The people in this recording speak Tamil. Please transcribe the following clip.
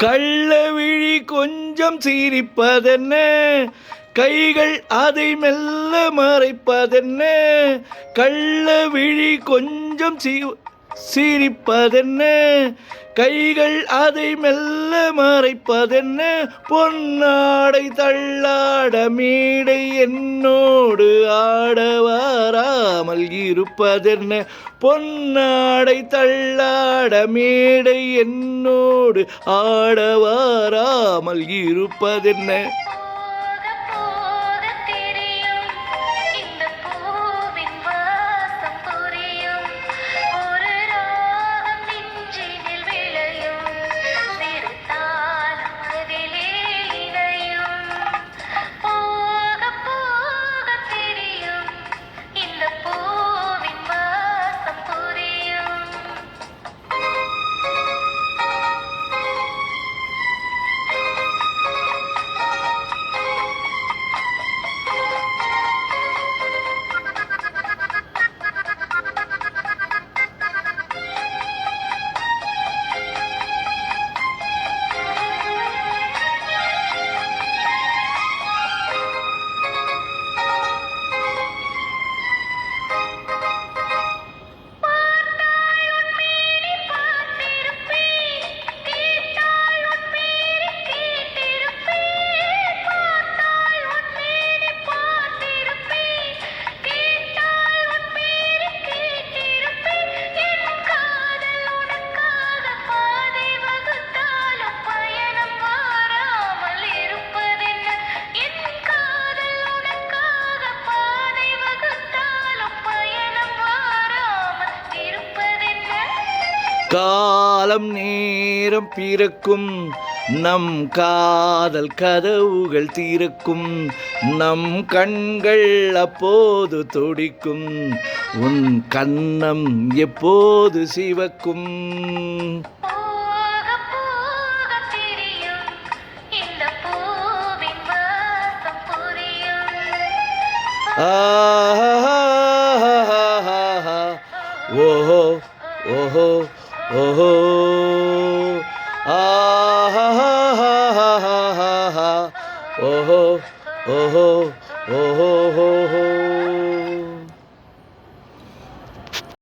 கள்ளவிழி கொஞ்சம் சிரிப்பதென்ன, கைகள் அதை மெல்ல மறைப்பதென்ன. கள்ளவிழி கொஞ்சம் சிரிப்பதென்ன, கைகள் அதை மெல்ல மறைப்பதென்ன. பொன்னாடை தள்ளாட மேடை என்னோடு ஆட வராமல் இருப்பதென்ன. பொன்னாடை தள்ளாட மேடை என்னோடு ஆட வராமல் இருப்பதென்ன. காலம் நேரம் பிறக்கும், நம் காதல் கதவுகள் திறக்கும். நம் கண்கள் அப்போது துடிக்கும், உன் கன்னம் எப்போது சிவக்கும். ஓஹோ ஓஹோ ஓஹோ ஓஹோ ஓஹோ ஓஹோ ஓஹோ.